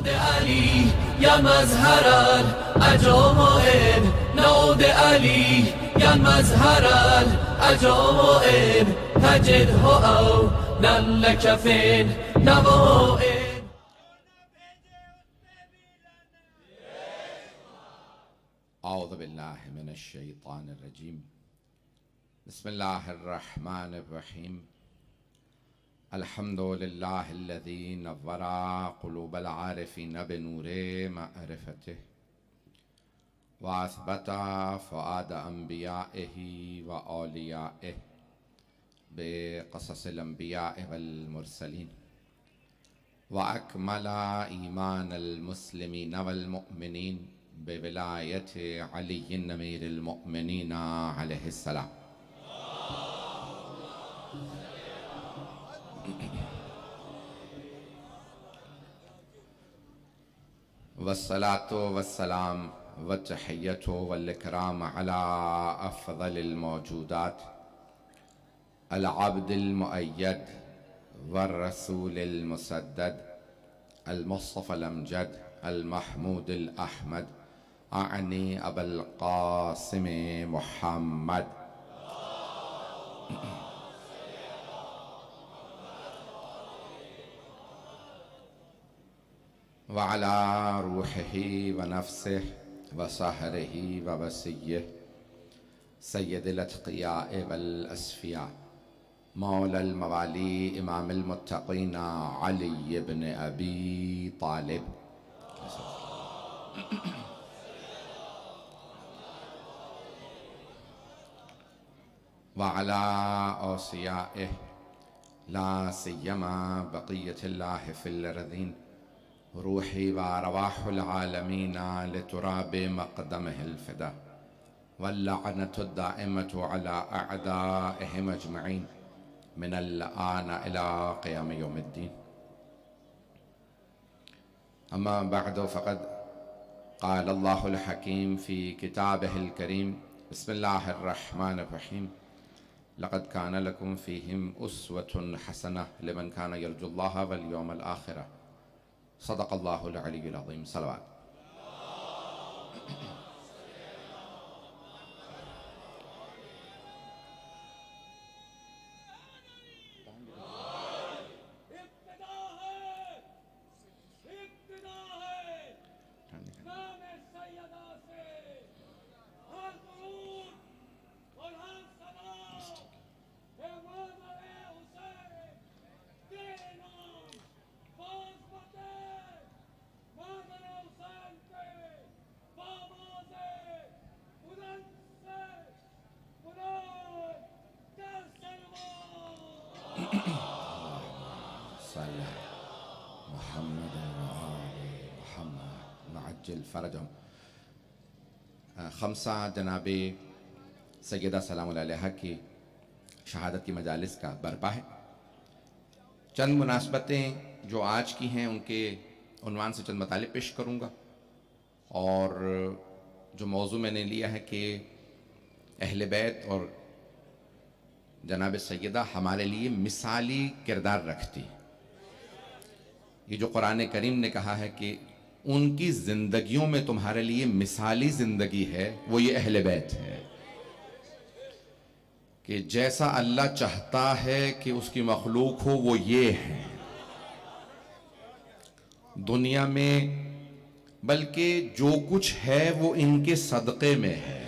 نعود علی یا مظهر العجائب، نعود علی یا مظهر العجائب، تجده اولا لك في النوائب. اعوذ باللہ من الشیطان الرجیم. بسم اللہ الرحمن الرحیم. الحمد للہ الذی نور قلوب العارفین بنور معرفته واثبت فؤاد انبیائه واولیائه بقصص الانبیاء والمرسلین واکمل ایمان المسلمین والمؤمنین بولایت علی امیر المؤمنین علیہ السلام. والصلاة والسلام والتحیۃ والاکرام علی افضل الموجودات العبد المؤید والرسول المسدد المصطفى الامجد المحمود الاحمد اعنی ابا القاسم محمد وعلى روحه ونفسه وصهره ووسيه سید الاتقیاء والاسفیاء مولا الموالی امام المتقین علی بن ابی طالب وعلى اوصیائه لا سیما بقیت اللہ فی الارضین روحی و رواح العالمین لتراب مقدمه الفدا واللعنة الدائمة على أعدائهم أجمعين من الآن إلى قيام يوم الدين. أما بعد فقد قال الله الحكيم في كتابه الكريم بسم الله الرحمن الرحيم لقد كان لكم فيهم أسوة حسنة لمن كان يرجو الله واليوم الآخرة صدق الله العلي العظيم. صلوات. محمد محمد وعجل فرجهم. خمسہ جناب سیدہ سلام اللہ علیہا کی شہادت کی مجالس کا برپا ہے. چند مناسبتیں جو آج کی ہیں ان کے عنوان سے چند مطالب پیش کروں گا، اور جو موضوع میں نے لیا ہے کہ اہل بیت اور جناب سیدہ ہمارے لیے مثالی کردار رکھتی. یہ جو قرآن کریم نے کہا ہے کہ ان کی زندگیوں میں تمہارے لیے مثالی زندگی ہے، وہ یہ اہل بیت ہے، کہ جیسا اللہ چاہتا ہے کہ اس کی مخلوق ہو وہ یہ ہے دنیا میں، بلکہ جو کچھ ہے وہ ان کے صدقے میں ہے.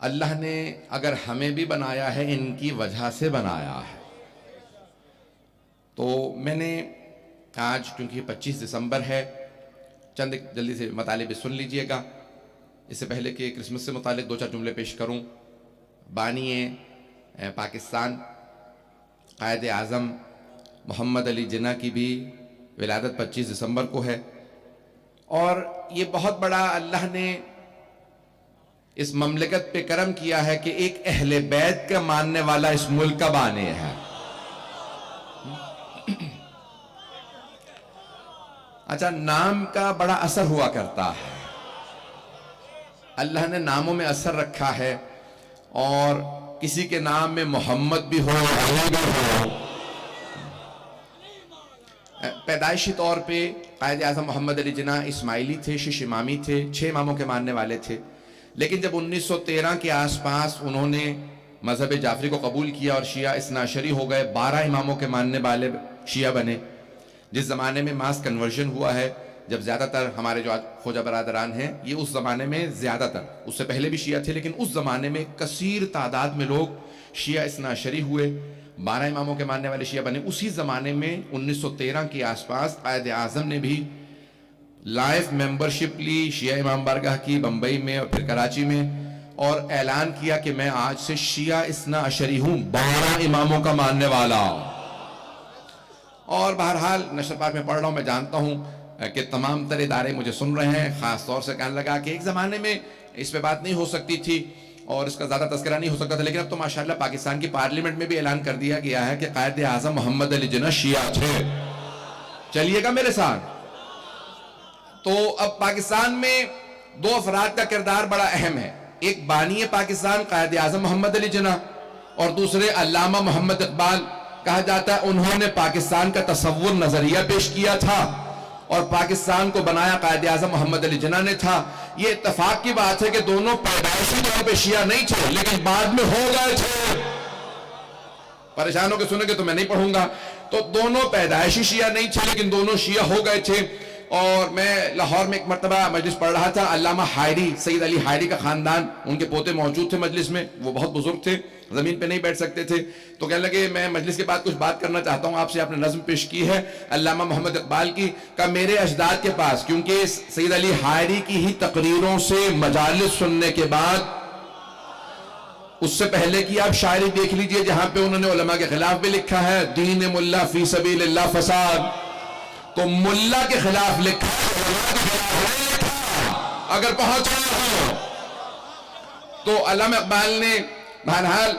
اللہ نے اگر ہمیں بھی بنایا ہے ان کی وجہ سے بنایا ہے. تو میں نے آج کیونکہ 25 دسمبر ہے چند جلدی سے مطالب سن لیجئے گا. اس سے پہلے کہ کرسمس سے متعلق دو چار جملے پیش کروں. بانی پاکستان قائد اعظم محمد علی جناح کی بھی ولادت 25 دسمبر کو ہے، اور یہ بہت بڑا اللہ نے اس مملکت پہ کرم کیا ہے کہ ایک اہل بیت کا ماننے والا اس ملک کا بانی ہے. اچھا، نام کا بڑا اثر ہوا کرتا ہے. اللہ نے ناموں میں اثر رکھا ہے، اور کسی کے نام میں محمد بھی ہو، علی بھی ہو، پیدائشی طور پہ قائد اعظم محمد علی جناح اسماعیلی تھے، شش امامی تھے، 6 اماموں کے ماننے والے تھے. لیکن جب 1913 کے آس پاس انہوں نے مذہب جعفری کو قبول کیا اور شیعہ اثنا عشری ہو گئے، 12 اماموں کے ماننے والے شیعہ بنے. جس زمانے میں ماس کنورژن ہوا ہے، جب زیادہ تر ہمارے جو آج خواجہ برادران ہیں، یہ اس زمانے میں زیادہ تر، اس سے پہلے بھی شیعہ تھے لیکن اس زمانے میں کثیر تعداد میں لوگ شیعہ اثنا عشری ہوئے، 12 اماموں کے ماننے والے شیعہ بنے. اسی زمانے میں 1913 کے آس پاس قائد اعظم نے بھی لائف ممبرشپ لی شیعہ امام بارگاہ کی، بمبئی میں اور پھر کراچی میں، اور اعلان کیا کہ میں آج سے شیعہ اثنا عشری ہوں، 12 اماموں کا ماننے والا. اور بہرحال نشر پاک میں پڑھ رہا ہوں، میں جانتا ہوں کہ تمام تر ادارے مجھے سن رہے ہیں. خاص طور سے کہنے لگا کہ ایک زمانے میں اس پہ بات نہیں ہو سکتی تھی اور اس کا زیادہ تذکرہ نہیں ہو سکتا تھا، لیکن اب تو ماشاءاللہ پاکستان کی پارلیمنٹ میں بھی اعلان کر دیا گیا ہے کہ قائد اعظم محمد علی جناح شیعہ تھے. چلیے گا میرے ساتھ. تو اب پاکستان میں 2 افراد کا کردار بڑا اہم ہے. ایک بانی پاکستان قائد اعظم محمد علی جناح اور دوسرے علامہ محمد اقبال. کہا جاتا ہے انہوں نے پاکستان کا تصور نظریہ پیش کیا تھا اور پاکستان کو بنایا قائد اعظم محمد علی جناح نے تھا. یہ اتفاق کی بات ہے کہ دونوں پیدائشی طور پہ شیعہ نہیں تھے لیکن بعد میں ہو گئے تھے. پریشان ہو کے سنیں گے تو میں نہیں پڑھوں گا. تو دونوں پیدائشی شیعہ نہیں تھے لیکن دونوں شیعہ ہو گئے تھے. اور میں لاہور میں ایک مرتبہ مجلس پڑھ رہا تھا، علامہ حائری، سید علی حائری کا خاندان، ان کے پوتے موجود تھے مجلس میں. وہ بہت بزرگ تھے، زمین پہ نہیں بیٹھ سکتے تھے. تو کہنے لگے میں مجلس کے بعد کچھ بات کرنا چاہتا ہوں آپ سے. آپ نے نظم پیش کی ہے علامہ محمد اقبال کی، کہ میرے اجداد کے پاس، کیونکہ سید علی حائری کی ہی تقریروں سے مجالس سننے کے بعد، اس سے پہلے کی آپ شاعری دیکھ لیجئے جہاں پہ انہوں نے علماء کے خلاف بھی لکھا ہے، دین ملا فی سبیل اللہ فساد. تو ملا کے خلاف لکھا ہے، علماء کے خلاف نہیں لکھا. اگر پہنچا ہو تو علامہ اقبال نے بہرحال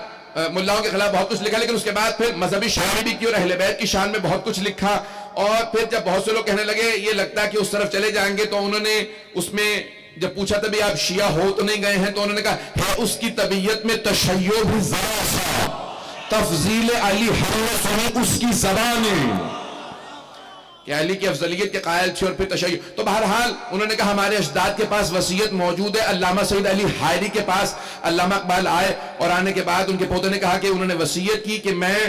ملاؤں کے خلاف بہت کچھ لکھا، لیکن اس کے بعد پھر مذہبی شاعری بھی کی اور اہل بیت کی شان میں بہت کچھ لکھا. اور پھر جب بہت سے لوگ کہنے لگے یہ لگتا ہے کہ اس طرف چلے جائیں گے، تو انہوں نے اس میں جب پوچھا تھا بھی آپ شیعہ ہو تو نہیں گئے ہیں، تو انہوں نے کہا ہے اس کی طبیعت میں تشیع بھی ذرا سا، تفضیل علی ہم نے سنی اس کی زبانیں، کہ علی کی افضلیت کے قائل تھے اور پھر تشیع. تو بہرحال انہوں نے کہا ہمارے اجداد کے پاس وصیت موجود ہے. علامہ سید علی حائری کے پاس علامہ اقبال آئے اور آنے کے بعد ان کے پوتے نے کہا کہ انہوں نے وصیت کی کہ میں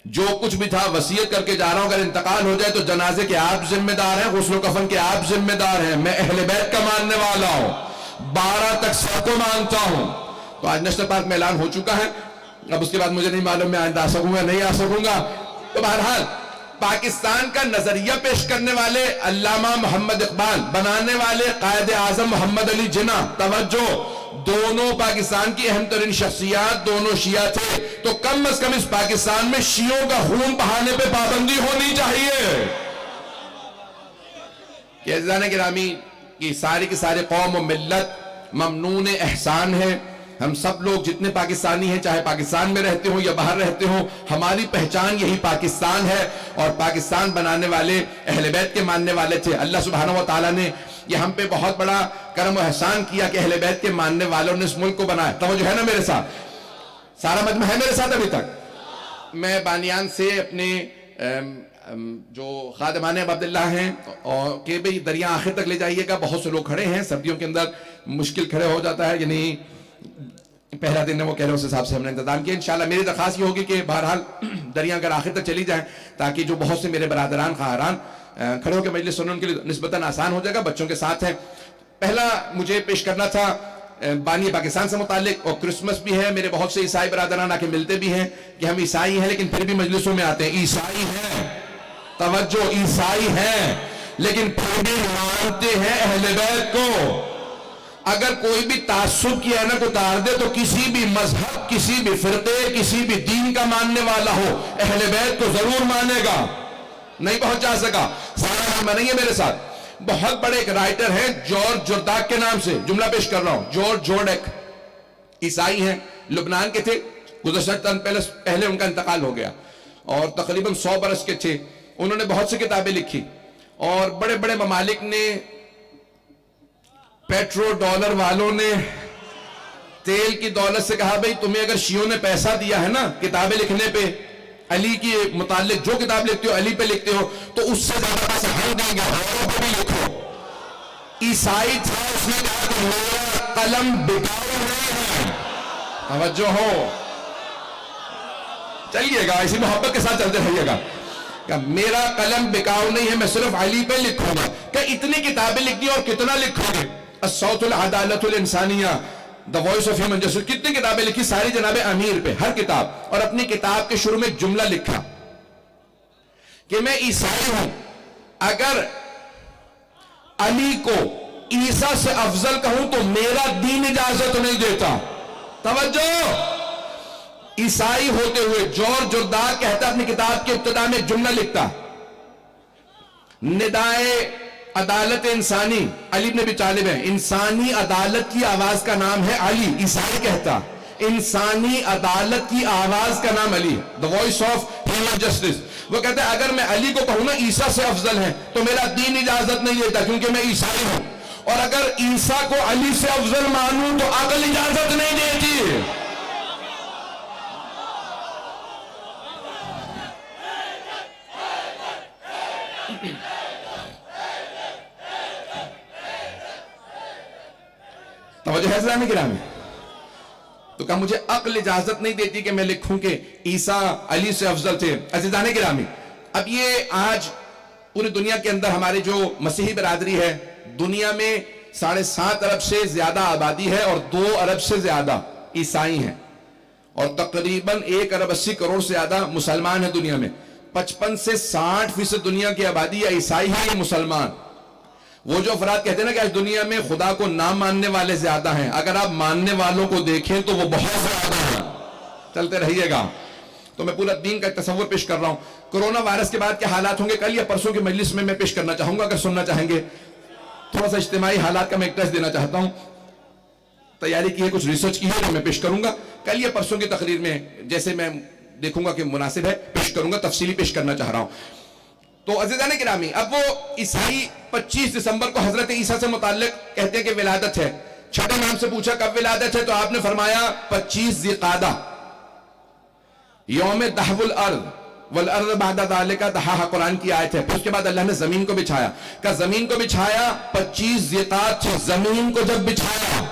جو کچھ بھی تھا وصیت کر کے جا رہا ہوں، اگر انتقال ہو جائے تو جنازے کے آپ ذمہ دار ہیں، غسل و کفن کے آپ ذمہ دار ہیں. میں اہل بیت کا ماننے والا ہوں، 12 تک سب کو مانتا ہوں. تو آج نیشنل پارک میں اعلان ہو چکا ہے. اب اس کے بعد مجھے نہیں معلوم میں آئندہ آ سکوں گا نہیں آ سکوں گا. تو بہرحال پاکستان کا نظریہ پیش کرنے والے علامہ محمد اقبال، بنانے والے قائد اعظم محمد علی جناح، توجہ، دونوں پاکستان کی اہم ترین شخصیات، دونوں شیعہ تھے. تو کم از کم اس پاکستان میں شیعوں کا خون بہانے پہ پابندی ہونی چاہیے. کہ عزیزان گرامی کی ساری قوم و ملت ممنون احسان ہے. ہم سب لوگ جتنے پاکستانی ہیں، چاہے پاکستان میں رہتے ہوں یا باہر رہتے ہوں، ہماری پہچان یہی پاکستان ہے. اور پاکستان بنانے والے اہل بیت کے ماننے والے تھے. اللہ سبحانہ و تعالیٰ نے یہ ہم پہ بہت بڑا کرم و احسان کیا کہ اہل بیت کے ماننے والوں نے اس ملک کو بنایا. توجہ ہے نا میرے ساتھ؟ سارا مجمع ہے میرے ساتھ ابھی تک؟ میں بانیان سے اپنے جو خادمان اب عبداللہ ہیں اور کہ بھئی دریا آخر تک لے جائیے گا. بہت سے لوگ کھڑے ہیں، سردیوں کے اندر مشکل کھڑے ہو جاتا ہے، یعنی پہلا دن ہے وہ کہہ رہے اس حساب سے ہم نے انتظام کیا. انشاءاللہ میری درخواست یہ ہوگی کہ بہرحال دریا اگر آخر تک چلی جائیں تاکہ جو بہت سے میرے برادران خواہران کھڑے ہو کے مجلس سننے ان کے لیے نسبتاً آسان ہو جائے گا. بچوں کے ساتھ ہیں. پہلا مجھے پیش کرنا تھا بانی پاکستان سے متعلق، اور کرسمس بھی ہے. میرے بہت سے عیسائی برادران آ کے ملتے بھی ہیں کہ ہم عیسائی ہیں لیکن پھر بھی مجلسوں میں آتے ہیں. عیسائی ہیں، توجہ، عیسائی ہیں لیکن پھر بھی مانتے ہیں اہل بیت کو. اگر کوئی بھی تعصب کی اینک اتار دے تو کسی بھی مذہب، کسی بھی فرقے، کسی بھی دین کا ماننے والا ہو، اہل بیت کو ضرور مانے گا. نہیں پہنچا سکا. سارا نام نہیں ہے میرے ساتھ. بہت بڑے ایک رائٹر ہیں جارج جورداک کے نام سے، جملہ پیش کر رہا ہوں. جارج جورڈیک عیسائی ہیں، لبنان کے تھے. گزشتہ چند پہلے ان کا انتقال ہو گیا اور تقریباً 100 برس کے تھے. انہوں نے بہت سی کتابیں لکھی اور بڑے بڑے ممالک نے، پیٹرو ڈالر والوں نے تیل کی دولت سے کہا بھئی تمہیں اگر شیعوں نے پیسہ دیا ہے نا کتابیں لکھنے پہ علی کے متعلق جو کتاب لکھتے ہو علی پہ لکھتے ہو تو اس سے زیادہ پیسے ہم دیں گے، ہماروں پہ بھی لکھو۔ عیسائی تھا، اس نے کہا کہ میرا قلم بکاؤ نہیں ہے، توجہ ہو، چلیے گا اسی محبت کے ساتھ چلتے رہیے گا، کہ میرا قلم بکاؤ نہیں ہے، میں صرف علی پہ لکھوں گا۔ کہ اتنی کتابیں لکھی اور کتنا لکھو گے؟ الصوت العدالت الانسانیہ، the voice of human justice, کتنی کتابیں لکھی؟ ساری جناب امیر پہ، ہر کتاب، اور اپنی کتاب کے شروع میں ایک جملہ لکھا کہ میں عیسائی ہوں، اگر علی کو عیسیٰ سے افضل کہوں تو میرا دین اجازت نہیں دیتا۔ توجہ، عیسائی ہوتے ہوئے جورج جرداق کہتا اپنی کتاب کے ابتدا میں ایک جملہ لکھتا، ندائے عدالت انسانی، علی بن ابی طالب ہے، انسانی عدالت کی آواز کا نام ہے علی، عیسائی کہتا انسانی عدالت کی آواز کا نام علی، the voice of human justice۔ وہ کہتا ہے اگر میں علی کو کہوں نا عیسیٰ سے افضل ہے تو میرا دین اجازت نہیں دیتا کیونکہ میں عیسائی ہوں، اور اگر عیسیٰ کو علی سے افضل مانوں تو عقل اجازت نہیں دیتی۔ توجہ ہے اسلامی گرامی؟ تو کہا مجھے عقل اجازت نہیں دیتی کہ میں لکھوں کہ عیسیٰ علی سے افضل تھے۔ عزیزان گرامی، اب یہ آج پوری دنیا کے اندر ہماری جو مسیحی برادری ہے، دنیا میں 7.5 ارب سے زیادہ آبادی ہے اور 2 ارب سے زیادہ عیسائی ہیں، اور تقریباً 1 ارب 80 کروڑ سے زیادہ مسلمان ہیں دنیا میں۔ 55 سے 60% دنیا کی آبادی یا عیسائی ہے یا مسلمان۔ وہ جو افراد کہتے ہیں نا کہ آج دنیا میں خدا کو نہ ماننے والے زیادہ ہیں، اگر آپ ماننے والوں کو دیکھیں تو وہ بہت زیادہ ہیں۔ چلتے رہیے گا، تو میں پورا دین کا تصور پیش کر رہا ہوں۔ کرونا وائرس کے بعد کیا حالات ہوں گے کل یا پرسوں کی مجلس میں پیش کرنا چاہوں گا، اگر سننا چاہیں گے۔ تھوڑا سا اجتماعی حالات کا میں ایک ٹیسٹ دینا چاہتا ہوں، تیاری کی ہے، کچھ ریسرچ کی ہے جو میں پیش کروں گا کل یا پرسوں کی تقریر میں، جیسے میں دیکھوں گا کہ مناسب ہے پیش کروں گا، تفصیلی پیش کرنا چاہ رہا ہوں۔ تو عزیزان گرامی، اب وہ عیسائی 25 دسمبر کو حضرت عیسیٰ سے متعلق کہتے ہیں کہ ولادت ہے۔ چھٹے نام سے پوچھا کب ولادت ہے تو آپ نے فرمایا 25 ذی قعدہ، یوم دحو الارض والارض بعد ذالک دحاہا، قرآن کی آیت ہے۔ پھر اس کے بعد اللہ نے زمین کو بچھایا، کہ زمین کو بچھایا 25 ذی قعدہ سے، زمین کو جب بچھایا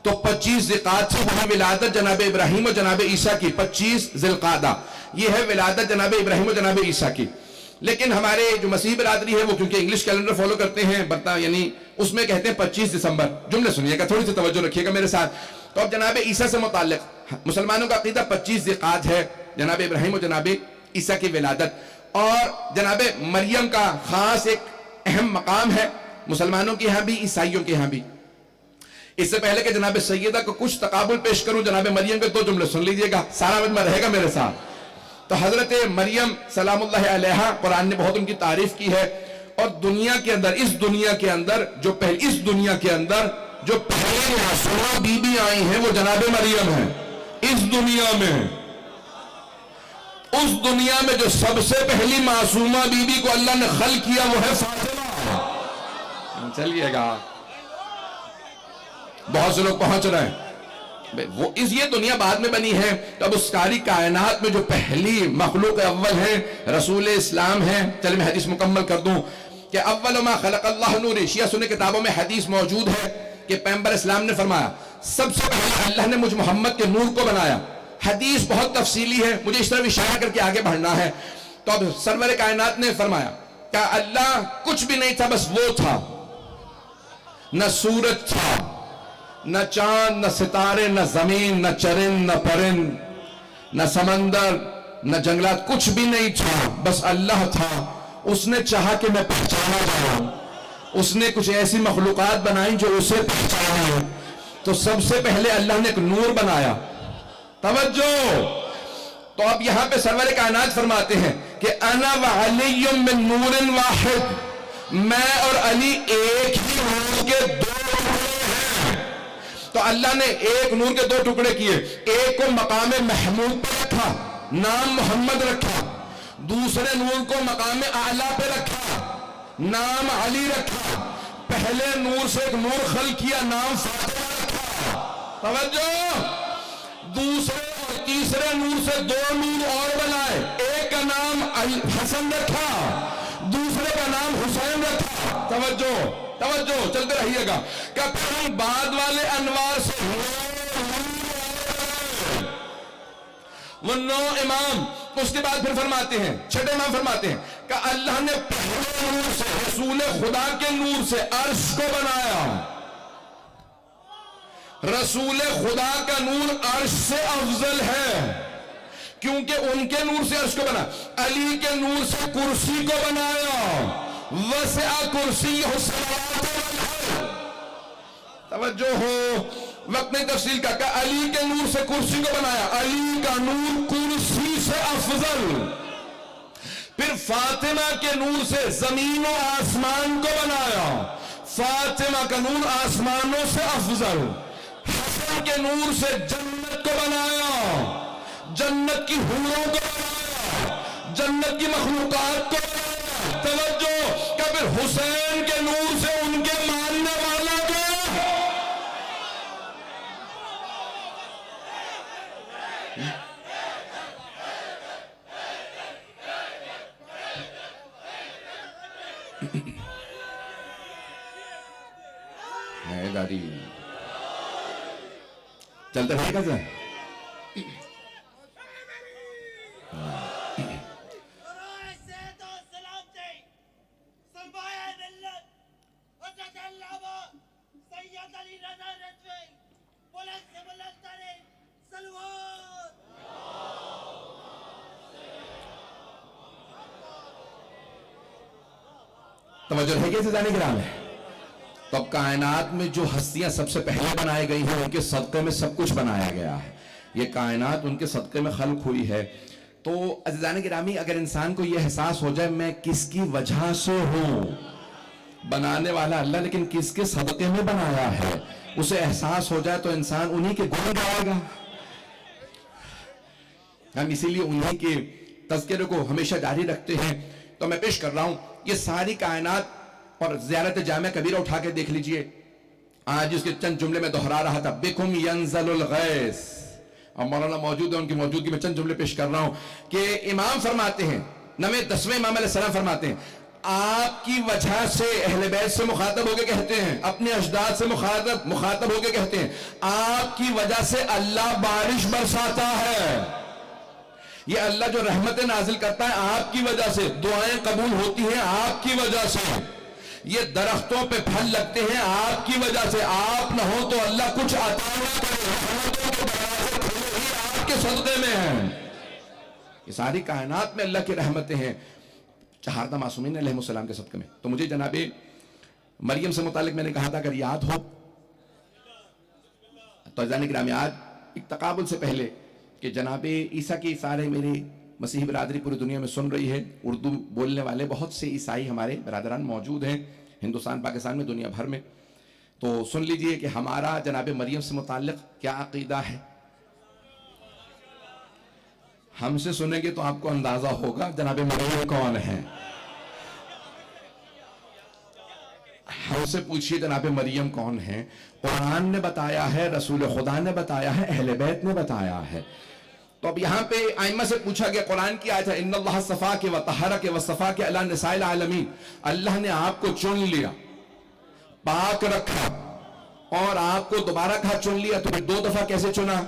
تو 25 ذی قعدہ سے وہاں ولادت جناب ابراہیم و جناب عیسیٰ کی، 25 ذی القعدہ، یہ ہے ولادت جناب ابراہیم و جناب عیسیٰ کی۔ لیکن ہمارے جو مسیحی برادری ہے وہ کیونکہ انگلش کیلنڈر فالو کرتے ہیں، یعنی اس میں کہتے ہیں 25 دسمبر۔ جملے سنیے گا، تھوڑی سی توجہ رکھیے گا میرے ساتھ۔ تو اب جناب عیسیٰ سے متعلق مسلمانوں کا عقیدہ 25 ذی قعدہ ہے، جناب ابراہیم و جناب عیسیٰ کی ولادت، اور جناب مریم کا خاص ایک اہم مقام ہے مسلمانوں کے ہاں بھی عیسائیوں کے ہاں بھی۔ اس سے پہلے کہ جناب سیدہ کو کچھ تقابل پیش کروں، جناب مریم کے 2 جملے سن لیجئے گا، سارا مجمع رہے گا میرے ساتھ۔ تو حضرت مریم سلام اللہ علیہا، قرآن نے بہت ان کی تعریف کی ہے، اور دنیا کے اندر، اس دنیا کے اندر جو پہلے معصومہ بی بی آئی ہیں وہ جناب مریم ہیں۔ اس دنیا میں، اس دنیا میں جو سب سے پہلی معصومہ بی بی کو اللہ نے خلق کیا وہ ہے فاطمہ۔ چلیے گا، بہت سے لوگ پہنچ رہے ہیں۔ وہ یہ دنیا بعد میں بنی ہے، تو اب اس ساری کائنات میں جو پہلی مخلوق اول ہے رسول اسلام ہے۔ چلے میں حدیث مکمل کر دوں کہ اول ما خلق اللہ نور، شیعہ سنی کتابوں میں حدیث موجود ہے کہ پیغمبر اسلام نے فرمایا سب سے پہلے اللہ نے مجھ محمد کے نور کو بنایا۔ حدیث بہت تفصیلی ہے، مجھے اس طرح اشارہ کر کے آگے بڑھنا ہے۔ تو اب سرور کائنات نے فرمایا کہ اللہ کچھ بھی نہیں تھا، بس وہ تھا، نہ سورج تھا، نہ چاند، نہ ستارے، نہ زمین، نہ چرند، نہ پرند، نہ سمندر، نہ جنگلات، کچھ بھی نہیں تھا، بس اللہ تھا۔ اس نے چاہا کہ میں پہچانا جاؤں، اس نے کچھ ایسی مخلوقات بنائی جو اسے پہچانا ہے، تو سب سے پہلے اللہ نے ایک نور بنایا۔ توجہ، تو اب یہاں پہ سرور کائنات فرماتے ہیں کہ انا وعلی من نور واحد، میں اور علی ایک ہی نور کے 2 ٹکڑے ہیں۔ تو اللہ نے ایک نور کے 2 ٹکڑے کیے، ایک کو مقام محمود پہ رکھا، نام محمد رکھا، دوسرے نور کو مقام اعلیٰ پہ رکھا، نام علی رکھا۔ پہلے نور سے ایک نور خلق کیا، نام فاطمہ رکھا۔ توجہ، دوسرے اور تیسرے نور سے 2 نور اور بنائے، ایک کا نام حسن رکھا، دوسرے کا نام حسین رکھا. توجہ چلتے رہیے گا. کہ پھر بعد والے انوار سے وہ 9 امام. اس کے بعد پھر فرماتے ہیں، 6 امام فرماتے ہیں کہ اللہ نے پہلے نور سے، رسول خدا کے نور سے عرش کو بنایا. رسول خدا کا نور عرش سے افضل ہے کیونکہ ان کے نور سے عرش کو بنا. علی کے نور سے کرسی کو بنایا. وسع کرسیہ السماوات والارض. توجہ ہو، وقت نہیں تفصیل کا. کہ علی کے نور سے کرسی کو بنایا. علی کا نور کرسی سے افضل. پھر فاطمہ کے نور سے زمین و آسمان کو بنایا. فاطمہ کا نور آسمانوں سے افضل. حسن کے نور سے جنت کو بنایا، جنت کی حوروں کو بنایا، جنت کی مخلوقات کو بنایا. توجہ. کہ پھر حسین کے نور سے ان کے ماننے والا کو ہے داری. چلتے رہے گا سر. توجہ ہے کیسے جانے گرام ہے. تو اب کائنات میں جو ہستیاں سب سے پہلے بنائی گئی ہیں ان کے صدقے میں سب کچھ بنایا گیا ہے. یہ کائنات ان کے صدقے میں خلق ہوئی ہے. تو عزیزان گرامی، اگر انسان کو یہ احساس ہو جائے میں کس کی وجہ سے ہوں، بنانے والا اللہ لیکن کس کے صدقے میں بنایا ہے، اسے احساس ہو جائے تو انسان انہی کے گن گائے گا. ہم اسی لیے انہی کے تذکرے کو ہمیشہ جاری رکھتے ہیں. تو میں پیش کر رہا ہوں یہ ساری کائنات. اور زیارت جامع کبیرہ اٹھا کے دیکھ لیجئے. آج اس کے چند جملے میں دہرا رہا تھا، بکم ینزل الغیث. اور مولانا موجود ہے، ان کی موجودگی میں چند جملے پیش کر رہا ہوں کہ امام فرماتے ہیں، 10ویں امام علیہ السلام فرماتے ہیں آپ کی وجہ سے اہل بیت سے مخاطب ہو کے کہتے ہیں، اپنے اجداد سے مخاطب ہو کے کہتے ہیں آپ کی وجہ سے اللہ بارش برساتا ہے. یہ اللہ جو رحمت نازل کرتا ہے آپ کی وجہ سے، دعائیں قبول ہوتی ہیں آپ کی وجہ سے، یہ درختوں پہ پھل لگتے ہیں آپ کی وجہ سے. آپ نہ ہو تو اللہ کچھ عطا نہ کرے، رحمتوں کے دروازے کھلے ہی آپ کے صدقے میں ہیں. یہ ساری کائنات میں اللہ کی رحمتیں ہیں، چہاردہ معصومین علیہ السلام کے صدقے میں. تو مجھے جناب مریم سے متعلق میں نے کہا تھا اگر یاد ہو تو عزیزان گرامی، آج ایک تقابل سے پہلے کہ جناب عیسیٰ کی سارے میری مسیحی برادری پوری دنیا میں سن رہی ہے، اردو بولنے والے بہت سے عیسائی ہمارے برادران موجود ہیں ہندوستان، پاکستان میں، دنیا بھر میں. تو سن لیجئے کہ ہمارا جناب مریم سے متعلق کیا عقیدہ ہے. ہم سے سنیں گے تو آپ کو اندازہ ہوگا جناب مریم کون ہے. ہم سے پوچھئے جناب مریم کون ہے. قرآن نے بتایا ہے، رسول خدا نے بتایا ہے، اہل بیت نے بتایا ہے. تو اب یہاں پہ ائمہ سے پوچھا گیا، قرآن کی آیت ہے ان اللہ صفاک وطہرک وصفاک علی نساء العالمین، اللہ نے آپ کو چن لیا، پاک رکھا اور آپ کو دوبارہ کہا چن لیا. تو پھر 2 دفعہ کیسے چنا؟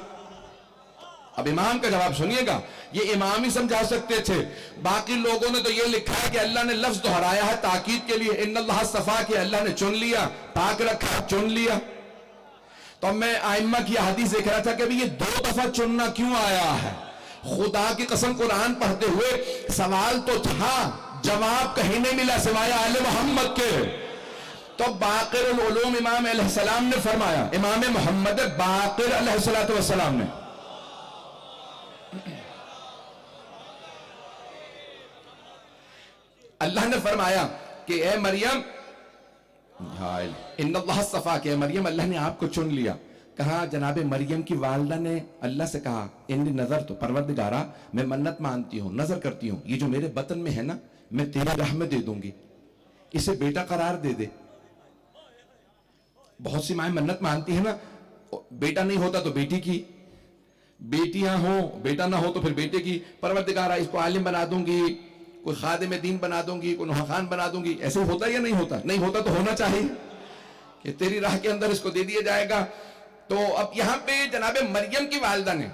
اب امام کا جواب سنیے گا، یہ امام ہی سمجھا سکتے تھے، باقی لوگوں نے تو یہ لکھا ہے کہ اللہ نے لفظ دہرایا ہے تاکید کے لیے، ان اللہ صفاک، اللہ نے چن لیا، پاک رکھا، چن لیا. تو میں ائمہ کی حدیث دیکھ رہا تھا کہ یہ 2 دفعہ چننا کیوں آیا ہے. خدا کی قسم قرآن پڑھتے ہوئے سوال تو تھا، جواب کہیں نہیں ملا سوائے آل محمد کے. تو باقر العلوم امام علیہ السلام نے فرمایا، امام محمد باقر علیہ السلام نے اللہ نے فرمایا کہ اے مریم ان اللہ صفا، کہ مریم اللہ نے آپ کو چن لیا. کہا جناب مریم کی والدہ نے اللہ سے کہا انی نظر تو پروردگارا میں منت مانتی ہوں، نظر کرتی ہوں یہ جو میرے بطن میں ہے نا میں تیری راہ میں دے دوں گی، اسے بیٹا قرار دے دے. بہت سی مائیں منت مانتی ہیں نا، بیٹا نہیں ہوتا تو بیٹی کی، بیٹیاں ہوں، بیٹا نہ ہو تو پھر بیٹے کی پروردگارہ اس کو عالم بنا دوں گی، کوئی خادم دین بنا دوں گی، کوئی نوحان بنا دوں گی. ایسے ہوتا یا نہیں ہوتا؟ نہیں ہوتا تو ہونا چاہیے کہ تیری راہ کے اندر اس کو دے دیا جائے گا. تو اب یہاں پہ جناب مریم کی والدہ نے،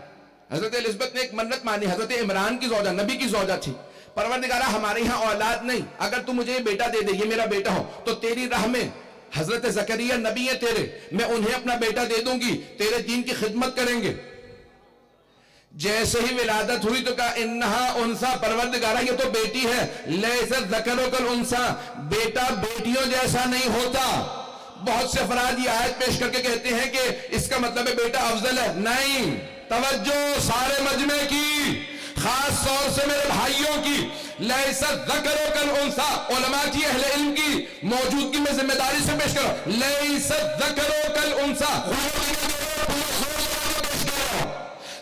حضرت الزبت نے ایک منت مانی. حضرت عمران کی زوجہ، نبی کی زوجہ تھی. پروردگارہ ہمارے یہاں اولاد نہیں، اگر تو مجھے بیٹا دے دے، یہ میرا بیٹا ہو، تو تیری راہ میں حضرت زکریا نبی ہیں تیرے، میں انہیں اپنا بیٹا دے دوں گی، تیرے دین کی خدمت کریں گے. جیسے ہی ولادت ہوئی تو کہا انہا انسا، پروردگارہ یہ تو بیٹی ہے. لیست ذکر کالانثی، بیٹا بیٹیوں جیسا نہیں ہوتا. بہت سے افراد یہ آیت پیش کر کے کہتے ہیں کہ اس کا مطلب ہے بیٹا افضل ہے. نہیں، توجہ سارے مجمع کی، خاص طور سے میرے بھائیوں کی. لیست ذکر کالانثی، علماء کی، اہل علم کی موجودگی میں ذمہ داری سے پیش کرو. لیست ذکر کالانثی،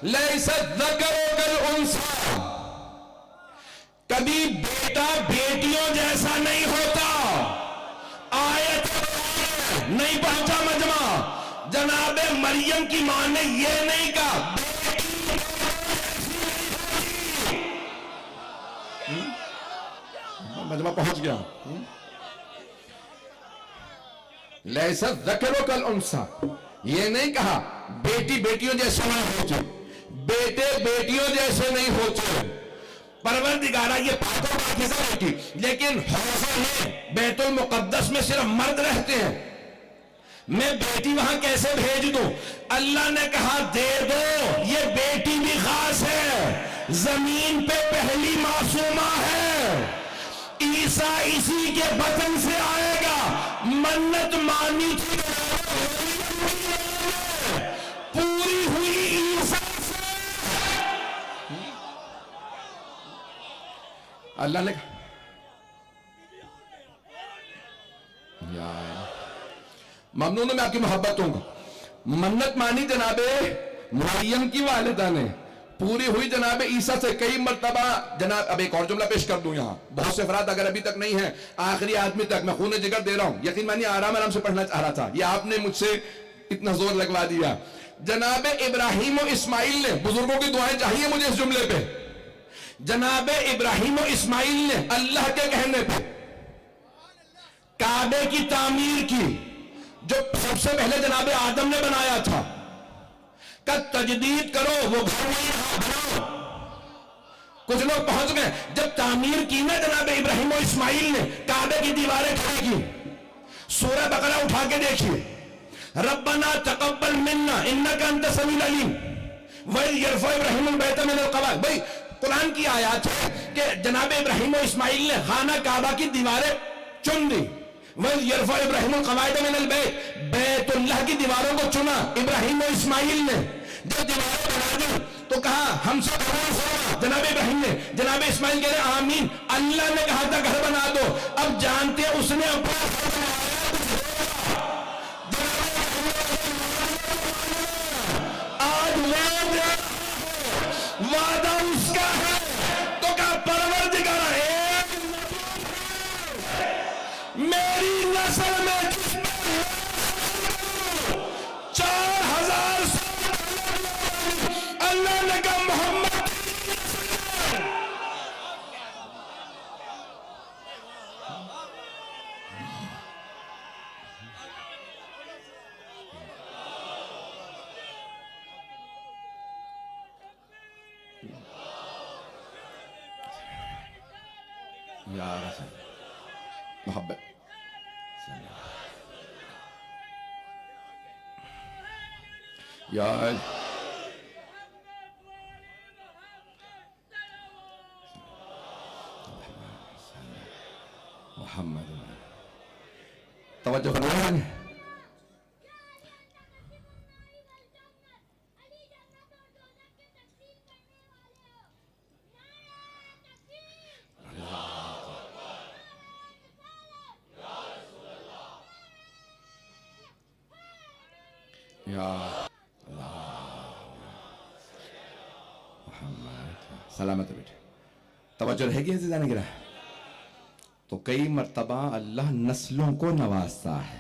لیست ذکر کالانثی، کبھی بیٹا بیٹیوں جیسا نہیں ہوتا. آیت نہیں پہنچا مجمع. جناب مریم کی ماں نے یہ نہیں کہا مجمع پہنچ گیا. لیست ذکر کالانثی، یہ نہیں کہا بیٹی بیٹیوں جیسے نہیں ہوتے، بیٹے بیٹیوں جیسے نہیں ہوتے. پروردگارہ یہ پاکوں پاکیزہ رکھی، لیکن حوضہ میں بیت المقدس میں صرف مرد رہتے ہیں، میں بیٹی وہاں کیسے بھیج دوں؟ اللہ نے کہا دے دو. یہ بیٹی بھی خاص ہے، زمین پہ پہلی معصومہ ہے. عیسیٰ اسی کے بطن سے آئے گا. منت مانی تھی پوری ہوئی عیسیٰ سے. اللہ نے کہا ممنون ہوں، میں آپ کی محبت ہوں گا. منت مانی جناب مریم کی والدہ نے، پوری ہوئی جناب عیسیٰ سے. کئی مرتبہ جناب، اب ایک اور جملہ پیش کر دوں یہاں، بہت سے افراد اگر ابھی تک نہیں ہیں، آخری آدمی تک میں خون جگر دے رہا ہوں. یقین مانیے آرام آرام سے پڑھنا چاہ رہا تھا، یہ آپ نے مجھ سے اتنا زور لگوا دیا. جناب ابراہیم و اسماعیل نے، بزرگوں کی دعائیں چاہیے مجھے اس جملے پہ، جناب ابراہیم و اسماعیل نے اللہ کے کہنے پہ کعبے کی تعمیر کی، جو سب سے پہلے جناب آدم نے بنایا تھا. کہ تجدید کرو، وہ گھر نہیں بناؤ. کچھ لوگ پہنچ گئے. جب تعمیر کی نا جناب ابراہیم و اسماعیل نے، کعبے کی دیواریں کھڑی کی. سورہ بقرہ اٹھا کے دیکھیے، ربنا تقبل منا انک انت السمیع العلیم وَإِذْ يَرْفَعُ إِبْرَاهِيمُ الْبَيْتَ مِنَ الْقَوَاعِدِ. بھائی قرآن کی آیات ہے کہ جناب ابراہیم و اسماعیل نے خانہ کعبہ کی دیواریں چن دی. وَإِذْ يَرْفَعُ إِبْرَاهِيمُ الْقَوَاعِدَ مِنَ الْبَيْتِ، بیت اللہ کی دیواروں کو چنا ابراہیم و اسماعیل نے. جب دیواریں بنا دی تو کہا ہم سے قبول فرما. جناب ابراہیم نے، جناب اسماعیل کہہ رہے آمین. اللہ نے کہا تھا گھر بنا دو، اب جانتے اس نے اپنا گھر بنایا. آج وعدہ اس کا ہے تو کہا پروردگارہ ایک میری نسل میں جس میں 4000 اللہ نے کہا محمد یا رسول محبت یا محمد. توجہ فرمائیں. یا محمد سلامت بیٹے. توجہ رہے گی عزیزان گراں. تو کئی مرتبہ اللہ نسلوں کو نوازتا ہے.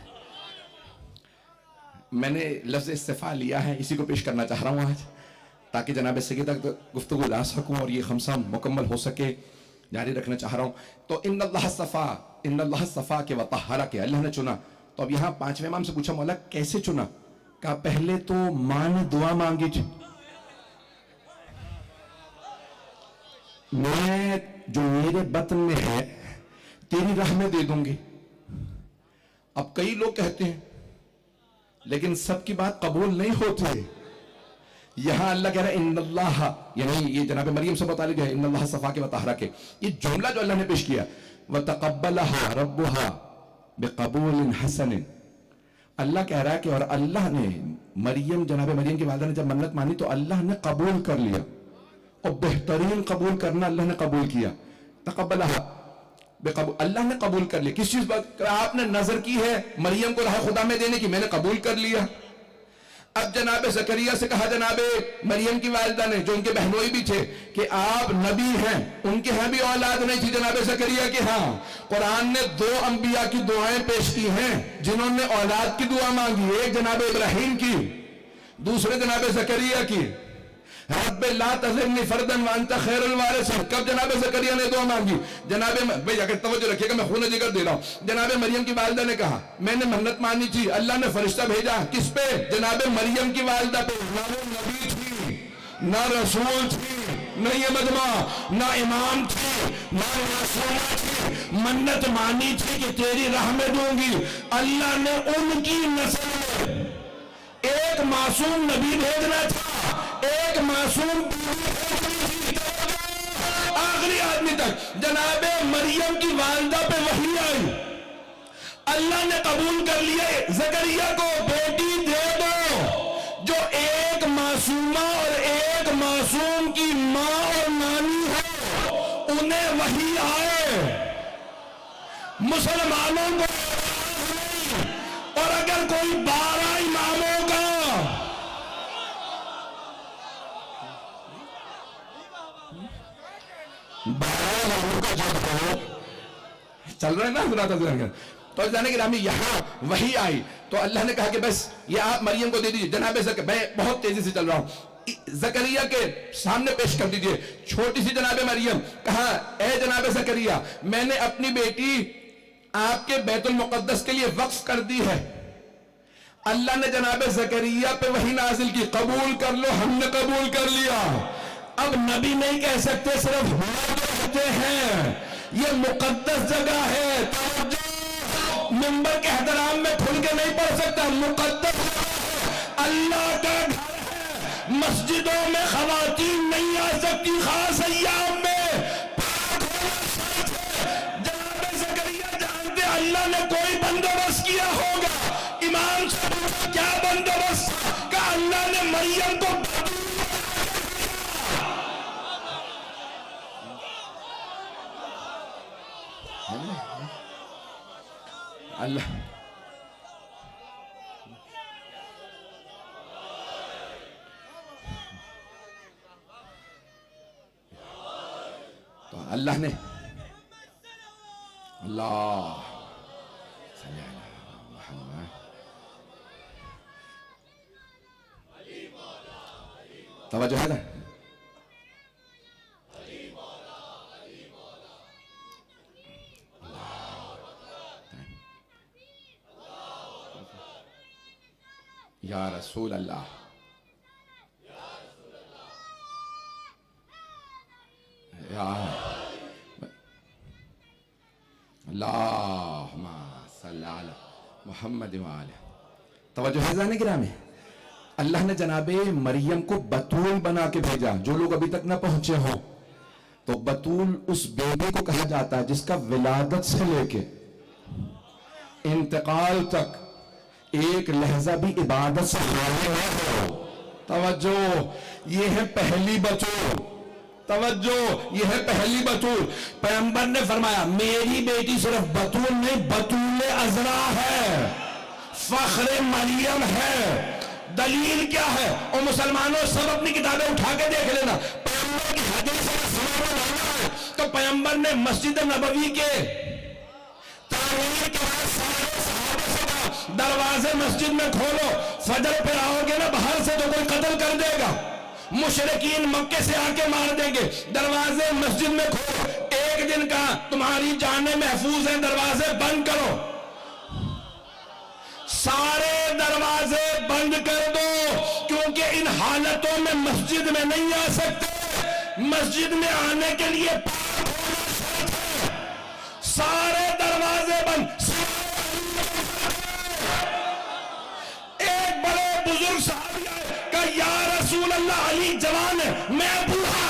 میں نے لفظ استفاء لیا ہے، اسی کو پیش کرنا چاہ رہا ہوں آج. تاکہ جناب سید تک گفتگو لا سکوں اور یہ خمسہ مکمل ہو سکے، جاری رکھنا چاہ رہا ہوں. تو ان اللہ صفا کے وطہرہ کے اللہ نے چنا. تو اب یہاں پانچویں امام سے پوچھا مولا کیسے چنا؟ کہا پہلے تو ماں نے دعا مانگی تھی، میں جو میرے بطن میں ہے تیری راہ میں دے دوں گی. اب کئی لوگ کہتے ہیں لیکن سب کی بات قبول نہیں ہوتی. یہاں اللہ کہہ رہا ہے ان اللہ، یعنی یہ جناب مریم سے متعلق ہے، ان اللہ صفا کے وطہرہ کے. یہ جملہ جو اللہ نے پیش کیا وَتَقَبَّلَهَا رَبُّهَا بِقَبُولٍ حَسَنٍ، اللہ کہہ رہا ہے کہ اور اللہ نے جناب مریم کی والدہ نے جب منت مانی تو اللہ نے قبول کر لیا، اور بہترین قبول کرنا اللہ نے قبول کیا. تقبلها بقبول، اللہ نے قبول کر لیا. کس چیز پر؟ آپ نے نظر کی ہے مریم کو راہ خدا میں دینے کی، میں نے قبول کر لیا. اب جناب زکریا سے کہا جناب مریم کی والدہ نے، جو ان کے بہنوئی بھی تھے، کہ آپ نبی ہیں. ان کے ہاں بھی اولاد نہیں تھی جناب زکریا کے ہاں. قرآن نے 2 انبیاء کی دعائیں پیش کی ہیں جنہوں نے اولاد کی دعا مانگی، ایک جناب ابراہیم کی، دوسرے جناب زکریا کی. رب لا تذرنی فردا وانت خیر الوارثین. کب جناب زکریا نے دعا مانگی؟ جناب بھئی اگر توجہ رکھیے گا میں خون جگر دے رہا ہوں. جناب مریم کی والدہ نے کہا میں نے منت مانی تھی، اللہ نے فرشتہ بھیجا. کس پہ؟ جناب مریم کی والدہ پہ. نہ وہ نبی تھی، نہ رسول تھی، نہ یہ مجمع، نہ امام تھی، نہ معصومہ تھی. منت مانی تھی کہ تیری راہ میں دوں گی. اللہ نے ان کی نسل میں ایک معصوم نبی بھیجنا تھا، ایک معصوم آخری آدمی تک. جناب مریم کی والدہ پہ وحی آئی، اللہ نے قبول کر لیا زکریا کو بیٹی دے دو. جو ایک معصومہ اور ایک معصوم کی ماں اور نانی ہو، انہیں وحی آئے. مسلمانوں کو اور اگر کوئی 12 اماموں کا چل رہا ہے نا، تو جانے کہ یہاں وحی آئی تو اللہ نے کہا کہ بس یہ آپ مریم کو دے دیجئے. جناب میں بہت تیزی سے چل رہا ہوں، زکریا کے سامنے پیش کر دیجئے چھوٹی سی جناب مریم. کہا اے جناب زکریا میں نے اپنی بیٹی آپ کے بیت المقدس کے لیے وقف کر دی ہے. اللہ نے جناب زکریا پہ وحی نازل کی، قبول کر لو. ہم نے قبول کر لیا. اب نبی نہیں کہہ سکتے، صرف مرد کہتے ہیں. یہ مقدس جگہ ہے، ممبر کے احترام میں کھل کے نہیں پڑھ سکتا. مقدس اللہ کا گھر ہے. مسجدوں میں خواتین نہیں آ سکتی، خاص ایام میں. جناب زکریا جانتے اللہ نے کوئی بندوبست کیا ہوگا. امام سے پوچھا کیا بندوبست؟ کہ اللہ نے مریم کو اللہ تو اللہ نے اللہ توجہ ہے نا. یا رسول اللہ، یا اللہم صلی علی محمد وآلہ. توجہ ہے ذہن گرامی. اللہ نے جناب مریم کو بتول بنا کے بھیجا. جو لوگ ابھی تک نہ پہنچے ہوں تو بتول اس بیبی کو کہا جاتا ہے جس کا ولادت سے لے کے انتقال تک ایک لہجہ بھی عبادت سے خالی نہ ہو. توجہ یہ ہے پہلی بتول. توجہ یہ ہے پہلی بتول. پیغمبر نے فرمایا میری بیٹی صرف بتول نہیں، بتول عذرا ہے، فخر مریم ہے. دلیل کیا ہے؟ اور مسلمانوں سب اپنی کتابیں اٹھا کے دیکھ لینا. پیغمبر کی حدیث سے سمجھ لانا ہے تو پیغمبر نے مسجد نبوی کے تعمیر کے بعد سارے صحابہ سے کہا دروازے مسجد میں کھولو، فجر پہ آؤ گے نا باہر سے تو کوئی قتل کر دے گا. مشرکین مکے سے آ کے مار دیں گے، دروازے مسجد میں کھولو، ایک دن کا تمہاری جانیں محفوظ ہیں، دروازے بند کرو، سارے دروازے بند کر دو، کیونکہ ان حالتوں میں مسجد میں نہیں آ سکتے، مسجد میں آنے کے لیے پاک ہونا شرط ہے، سارے دروازے بند۔ ایک بڑے بزرگ صحابی آئے، کہا یا رسول اللہ، علی جوان ہے، میں بوڑھا،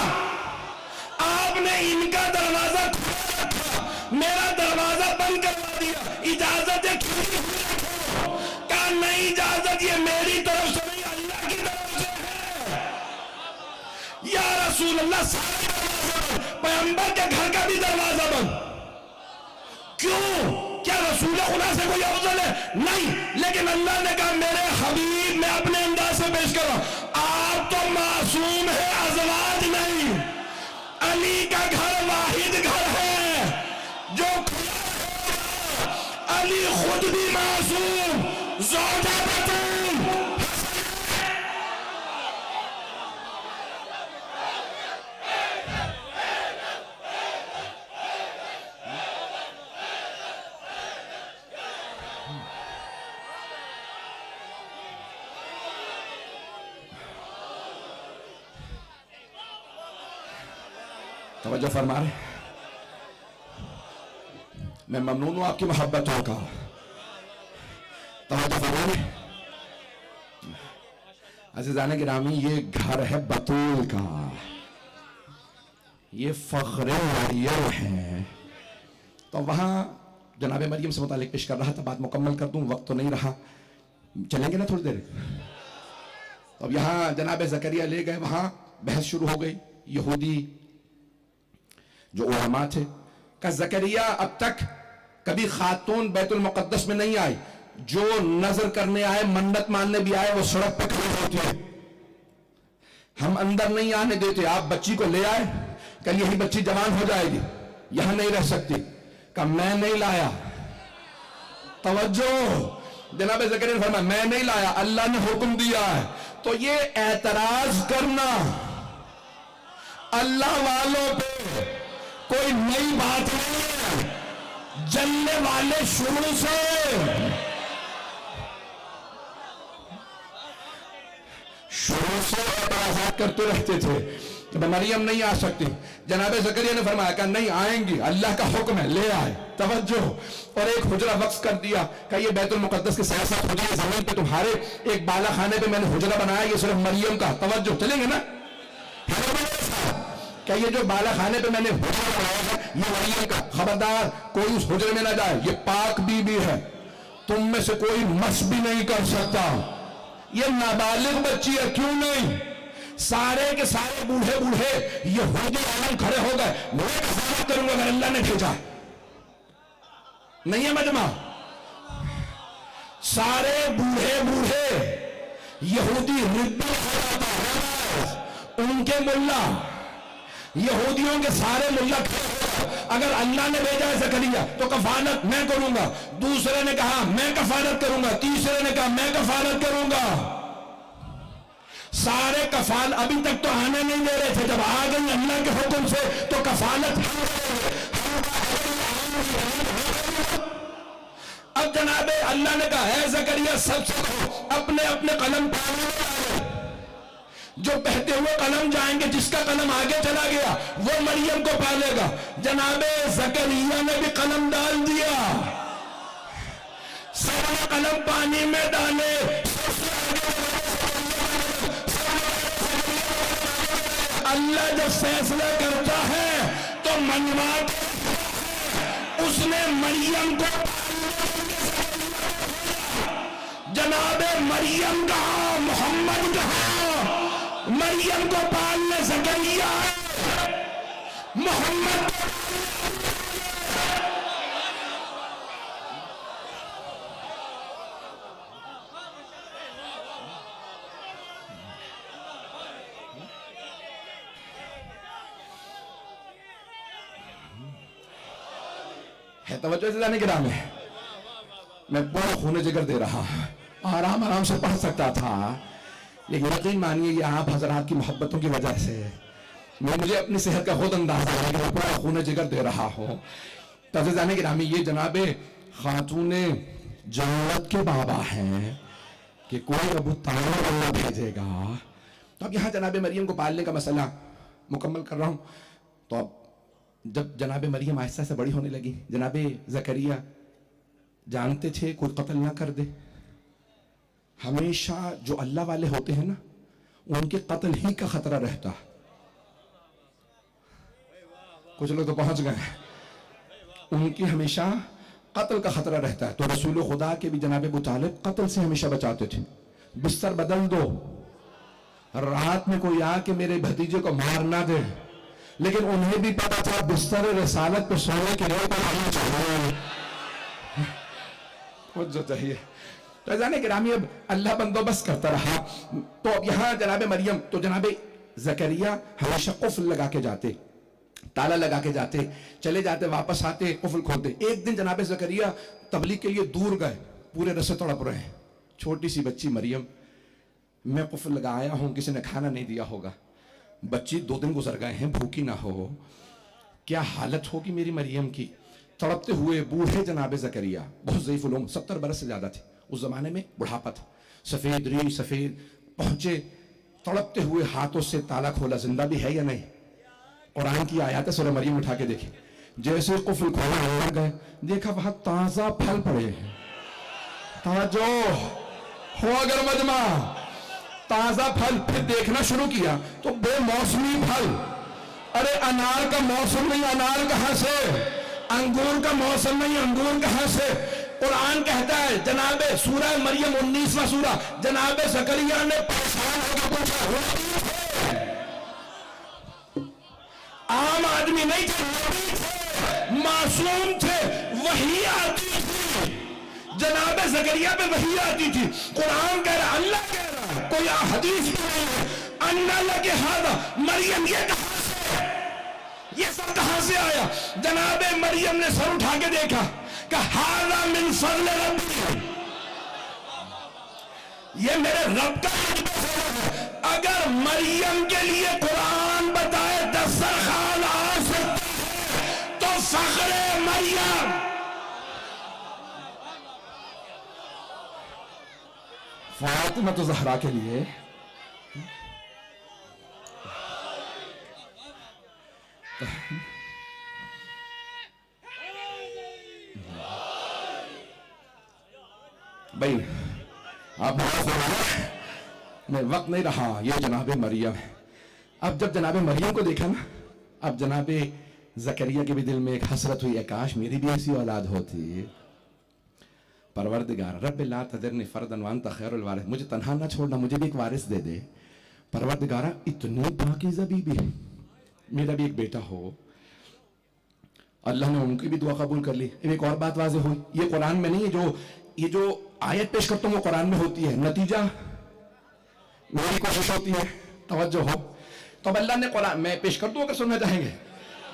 آپ نے ان کا دروازہ کھولا تھا، میرا دروازہ بند کروا دیا، اجازت ہے کھلی ہوئی رکھو؟ کہا نہیں اجازت، یہ میری طرف سے نہیں، اللہ کی طرف سے ہے۔ یا رسول اللہ، سارے دروازہ بند، پیغمبر کے گھر کا بھی دروازہ بند، کیوں؟ کیا رسول خدا سے کوئی افضل ہے؟ نہیں، لیکن اللہ نے کہا میرے حبیب، میں اپنے انداز سے پیش کر رہا ہوں، آپ تو معصوم ہے، ازواج نہیں، علی کا گھر واحد گھر ہے جو کھلا ہے، علی خود بھی معصوم، زوجہ بتول، توجہ فرما رہے، میں ممنون ہوں آپ کی محبتوں کا، توجہ فرما رہے، عزیزان گرامی، یہ گھر ہے بطول کا، یہ فخر مریم ہے۔ تو وہاں جناب مریم سے متعلق پیش کر رہا تھا، بات مکمل کر دوں، وقت تو نہیں رہا، چلیں گے نا تھوڑی دیر؟ تو اب یہاں جناب زکریا لے گئے، وہاں بحث شروع ہو گئی، یہودی جو علماء تھے، کہ زکریا اب تک کبھی خاتون بیت المقدس میں نہیں آئی، جو نظر کرنے آئے، منت ماننے بھی آئے، وہ سڑک پہ کھڑی ہوتی ہے، ہم اندر نہیں آنے دیتے، آپ بچی کو لے آئے، کل یہی بچی جوان ہو جائے گی، یہاں نہیں رہ سکتی، کہ میں نہیں لایا، توجہ، جناب زکریا نے فرمایا میں نہیں لایا، اللہ نے حکم دیا ہے۔ تو یہ اعتراض کرنا اللہ والوں پہ کوئی نئی بات نہیں ہے، جننے والے شروع سے اعتراضات کرتے رہتے تھے کہ مریم نہیں آ سکتی، جناب زکریا نے فرمایا کہ نہیں آئیں گی، اللہ کا حکم ہے، لے آئے، توجہ، اور ایک حجرہ وقف کر دیا کہ یہ بیت المقدس کے ساتھ ساتھ حجرہ زمین پہ تمہارے ایک بالا خانے پہ میں نے حجرہ بنایا، یہ صرف مریم کا، توجہ، چلیں گے نا؟ کہ یہ جو بالا خانے پہ میں نے حجرہ بنایا ہے یہ مریم کا، خبردار کوئی اس حجرے میں نہ جائے، یہ پاک بی بی ہے، تم میں سے کوئی مس بھی نہیں کر سکتا، یہ نابالغ بچی ہے، کیوں نہیں؟ سارے کے سارے بوڑھے بوڑھے یہودی عالم کھڑے ہو گئے، میں کفارت کروں گا اگر اللہ نے بھیجا، نہیں ہے مجمع، سارے بوڑھے بوڑھے یہودی ربی ان کے ملا، یہودیوں کے سارے ملا کھڑے ہو گئے، اگر اللہ نے بھیجا ہے زکریا تو کفالت میں کروں گا، دوسرے نے کہا میں کفالت کروں گا، تیسرے نے کہا میں کفالت کروں گا، سارے کفال ابھی تک تو آنے نہیں دے رہے تھے، جب آ گئی اللہ کے حکم سے تو کفالت اب جناب اللہ نے کہا ہے زکریا سب سے اپنے اپنے قلم پانے والے جو بہتے ہوئے قلم جائیں گے، جس کا قلم آگے چلا گیا وہ مریم کو پالے گا، جناب زکریا نے بھی قلم ڈال دیا، سارا قلم پانی میں ڈالے، اللہ جب فیصلہ کرتا ہے تو منواتا ہے، اس نے مریم کو جناب مریم کہا، محمد کہا، مریم کو پالنے زکریا محمد ہے، توجہ سے جانے کے نام ہے، میں بہت خون جگر دے رہا، آرام آرام سے پڑھ سکتا تھا، لیکن یقین مانیے یہ آپ حضرات کی محبتوں کی وجہ سے ہے. مجھے اپنی صحت کا خود اندازہ ہے کہ میں پورا خون جگر دے رہا ہوں. عزیزان گرامی یہ جناب خاتون جنت کے بابا ہیں کہ کوئی ابو طالب اللہ بھیجے گا. تو اب یہاں جناب مریم کو پالنے کا مسئلہ مکمل کر رہا ہوں. تو اب جب جناب مریم آہستہ سے بڑی ہونے لگی, جناب زکریا جانتے تھے کوئی قتل نہ کر دے. ہمیشہ جو اللہ والے ہوتے ہیں نا ان کے قتل ہی کا خطرہ رہتا. کچھ لوگ تو پہنچ گئے, ان کی ہمیشہ قتل کا خطرہ رہتا ہے. تو رسول خدا کے بھی جناب ابو طالب قتل سے ہمیشہ بچاتے تھے. بستر بدل دو, رات میں کوئی آ کے میرے بھتیجے کو مار نہ دے. لیکن انہیں بھی پتا تھا بستر رسالت پہ سونے کے لیے کوئی آنا چاہیے, کچھ جو چاہیے. تو جانے گرامی اب اللہ بندوبست کرتا رہا. تو اب یہاں جناب مریم, تو جناب زکریا ہمیشہ قفل لگا کے جاتے, تالا لگا کے جاتے, چلے جاتے, واپس آتے, قفل کھولتے. ایک دن جناب زکریا تبلیغ کے لیے دور گئے, پورے رسے تڑپ رہے ہیں. چھوٹی سی بچی مریم, میں قفل لگا آیا ہوں, کسی نے کھانا نہیں دیا ہوگا, بچی 2 دن گزر گئے ہیں, بھوکی نہ ہو, کیا حالت ہوگی میری مریم کی. تڑپتے ہوئے بوڑھے جناب زکریا, بہت ضعیف العمر, 70 برس سے زیادہ تھے اس زمانے میں, بڑھاپا تھا, سفید ری سفید, پہنچے, تڑپتے ہوئے ہاتھوں سے تالا کھولا, زندہ بھی ہے یا نہیں. قرآن کی آیات سورہ مریم اٹھا کے دیکھیں. جیسے قفل کھولا اندر گئے, دیکھا وہاں تازہ پھل پڑے ہیں. توجہ ہو اگر مجمع, تازہ پھل. پھر دیکھنا شروع کیا تو بے موسمی پھل. ارے انار کا موسم نہیں, انار کہاں سے؟ انگور کا موسم نہیں, انگور کہاں سے؟ قرآن کہتا ہے جناب سورہ مریم 19واں سورہ, جناب زکریا نے پریشان ہو کے پوچھا, عام آدمی نہیں تھے, نبی تھے, معصوم تھے, وحی آتی تھی, جناب زکریا پہ وحی آتی تھی. قرآن کہہ رہا, اللہ کہہ رہا ہے, کوئی حدیث بھی نہیں ہے. انا لک ھذا, مریم یہ کہاں سے, یہ سب کہاں سے آیا؟ جناب مریم نے سر اٹھا کے دیکھا کہ ھذا من فضل ربی, یہ میرے رب کا ہے. اگر مریم کے لیے قرآن بتائے دسترخوان آ سکتی ہے تو فخر مریم. فاطمہ تو زہرا کے لیے بھائی آپ میں وقت نہیں رہا, یہ جناب مریم ہے. اب جب جناب مریم کو دیکھا نا, اب جناب زکریا کے بھی دل میں ایک حسرت ہوئی, کاش میری بھی ایسی اولاد ہوتی. پروردگار رب لا تذرنی فردا وانت خیر الوارث, مجھے تنہا نہ چھوڑنا, مجھے بھی ایک وارث دے دے. پروردگارا اتنی پاکیزہ بیوی, میرا بھی ایک بیٹا ہو. اللہ نے ان کی بھی دعا قبول کر لی. ایک اور بات واضح ہوئی, یہ قرآن میں نہیں ہے, یہ جو آیت پیش کرتا ہوں وہ قرآن میں ہوتی ہے, نتیجہ میری کوشش ہوتی ہے. توجہ ہو. تو اب اللہ نے قرآن میں پیش کرتا ہوں, اگر سننا چاہیں گے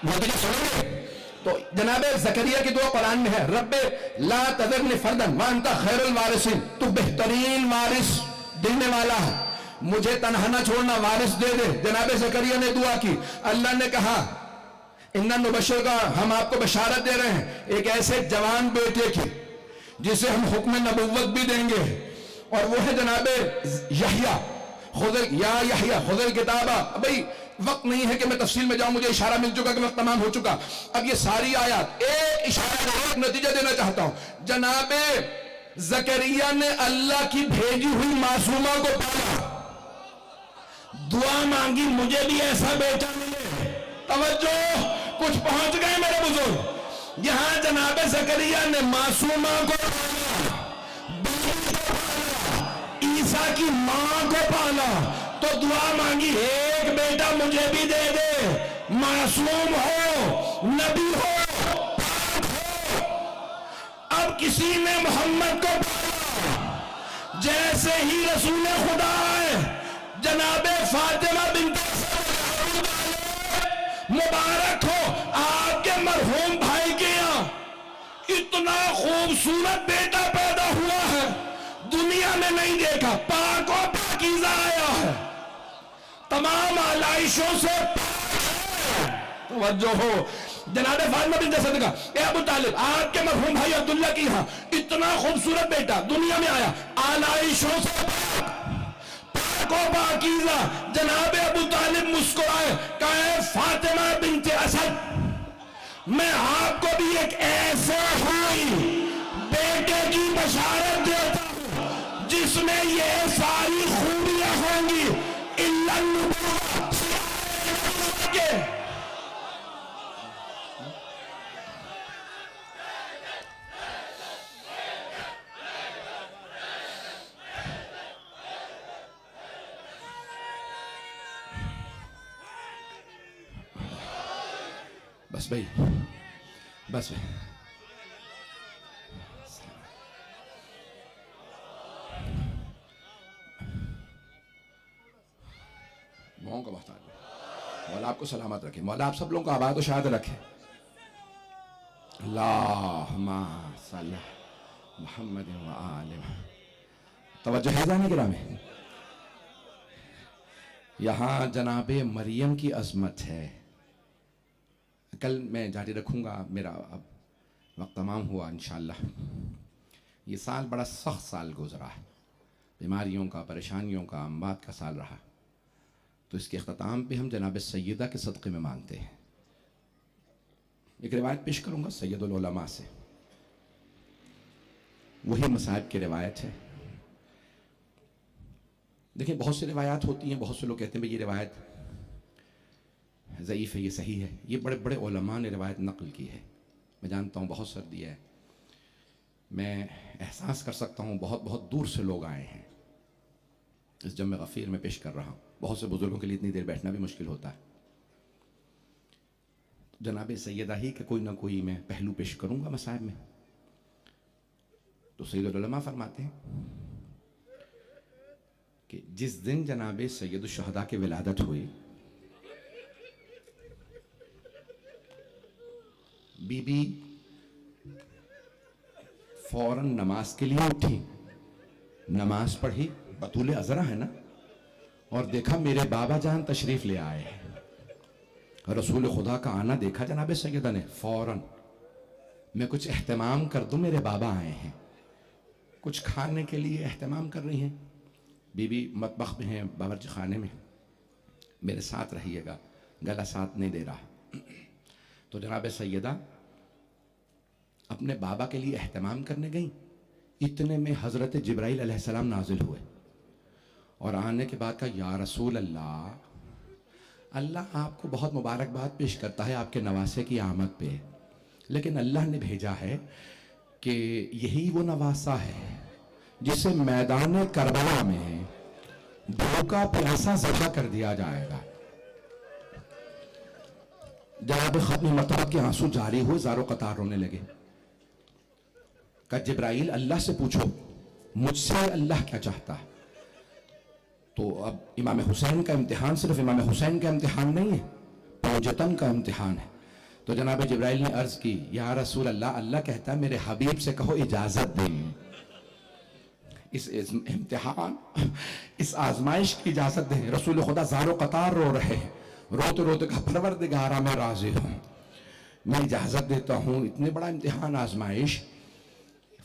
نتیجہ سنیں گے. تو جناب زکریا کی دعا قرآن میں ہے, رب لا تذرنی فردا وانت خیر الوارثین, تو بہترین وارث دینے والا ہے, مجھے تنہا نہ چھوڑنا, وارث دے دے. جناب زکریا نے دعا کی, اللہ نے کہا اِنَّا نُبَشِّرُکَ, ہم آپ کو بشارت دے رہے ہیں ایک ایسے جوان بیٹے کی جسے ہم حکم نبوت بھی دیں گے, اور وہ ہے جناب یحییٰ. یا یحییٰ خذ الکتاب. بھئی وقت نہیں ہے کہ میں تفصیل میں جاؤں, مجھے اشارہ مل چکا کہ وقت تمام ہو چکا. اب یہ ساری آیات ایک اشارہ, ایک نتیجہ دینا چاہتا ہوں. جناب زکریا نے اللہ کی بھیجی ہوئی معصومہ کو پالا, دعا مانگی مجھے بھی ایسا بیٹا ملے. توجہ, کچھ پہنچ گئے میرے بزرگ. یہاں جناب زکریا نے معصومہ کو پالا, عیسیٰ کی ماں کو پالا, تو دعا مانگی ایک بیٹا مجھے بھی دے دے, معصوم ہو, نبی ہو, پاک ہو. اب کسی نے محمد کو پالا, جیسے ہی رسول خدا ہے جناب فاطمہ بنت مبارک ہو, آپ کے مرحوم بھائی کے یہاں اتنا خوبصورت بیٹا پیدا ہوا ہے. دنیا میں نہیں دیکھا. پاک و پاکیزہ آیا ہے, تمام آلائشوں سے توجہ ہو. جناب فاطمہ بنت اسد کا, اے ابو طالب آپ کے مرحوم بھائی عبداللہ کی ہاں اتنا خوبصورت بیٹا دنیا میں آیا, آلائشوں سے پاک و پاکیزہ. جناب ابو طالب مسکرائے, کہے فاطمہ بنت اسد میں آپ کو بھی ایک ایسے ہوئی بیٹے کی بشارت دیتا ہوں جس میں یہ ساری خوبیاں ہوں گی الا النبوہ کے. بس بھائی, بس بھائی, مولاؤں کا وقت آ گیا. مولا آپ کو سلامت رکھے, مولا آپ سب لوگوں کو آباد و شاد رکھے. اللہم صلی محمد و آل محمد. توجہ ہے جانے کے نامے. یہاں جناب مریم کی عظمت ہے. کل میں جاری رکھوں گا, میرا اب وقت تمام ہوا انشاءاللہ. یہ سال بڑا سخت سال گزرا ہے, بیماریوں کا, پریشانیوں کا, اموات کا سال رہا. تو اس کے اختتام پہ ہم جناب سیدہ کے صدقے میں مانگتے ہیں. ایک روایت پیش کروں گا سید العلماء سے, وہی مصائب کی روایت ہے. دیکھیں بہت سی روایات ہوتی ہیں, بہت سے لوگ کہتے ہیں بھئی یہ روایت ضعیف ہے, یہ صحیح ہے. یہ بڑے بڑے علماء نے روایت نقل کی ہے. میں جانتا ہوں بہت سردی ہے, میں احساس کر سکتا ہوں بہت بہت دور سے لوگ آئے ہیں. اس جمع غفیر میں پیش کر رہا ہوں. بہت سے بزرگوں کے لیے اتنی دیر بیٹھنا بھی مشکل ہوتا ہے. جناب سیدہ ہی کہ کوئی نہ کوئی میں پہلو پیش کروں گا مصائب میں. تو سید العلماء فرماتے ہیں کہ جس دن جناب سید الشہداء کی ولادت ہوئی, بی بی فوراً نماز کے لیے اٹھی, نماز پڑھی, بطول عذرا ہے نا, اور دیکھا میرے بابا جان تشریف لے آئے ہیں. رسول خدا کا آنا دیکھا جناب سیدہ نے, فوراً میں کچھ اہتمام کر دوں, میرے بابا آئے ہیں, کچھ کھانے کے لیے اہتمام کر رہی ہیں. بی بی مطبخ میں ہیں, باورچی خانے میں, میرے ساتھ رہیے گا, گلا ساتھ نہیں دے رہا. تو جناب سیدہ اپنے بابا کے لیے اہتمام کرنے گئیں. اتنے میں حضرت جبرائیل علیہ السلام نازل ہوئے اور آنے کے بعد کہا یا رسول اللہ, اللہ آپ کو بہت مبارکباد پیش کرتا ہے آپ کے نواسے کی آمد پہ, لیکن اللہ نے بھیجا ہے کہ یہی وہ نواسا ہے جسے میدان کربلا میں بھوکا پیاسا ذبح کر دیا جائے گا. جناب ختم مرتبہ کے آنسو جاری ہوئے, زاروں قطار رونے لگے. کہ جبرائیل اللہ سے پوچھو مجھ سے اللہ کیا چاہتا ہے. تو اب امام حسین کا امتحان صرف امام حسین کا امتحان نہیں ہے, پوجتن کا امتحان ہے. تو جناب جبرائیل نے عرض کی یا رسول اللہ, اللہ کہتا ہے میرے حبیب سے کہو اجازت دیں, اس امتحان اس آزمائش کی اجازت دیں. رسول خدا زاروں قطار رو رہے ہیں, روتے روتے کہا پروردگارا میں راضی ہوں, میں اجازت دیتا ہوں, اتنے بڑا امتحان آزمائش.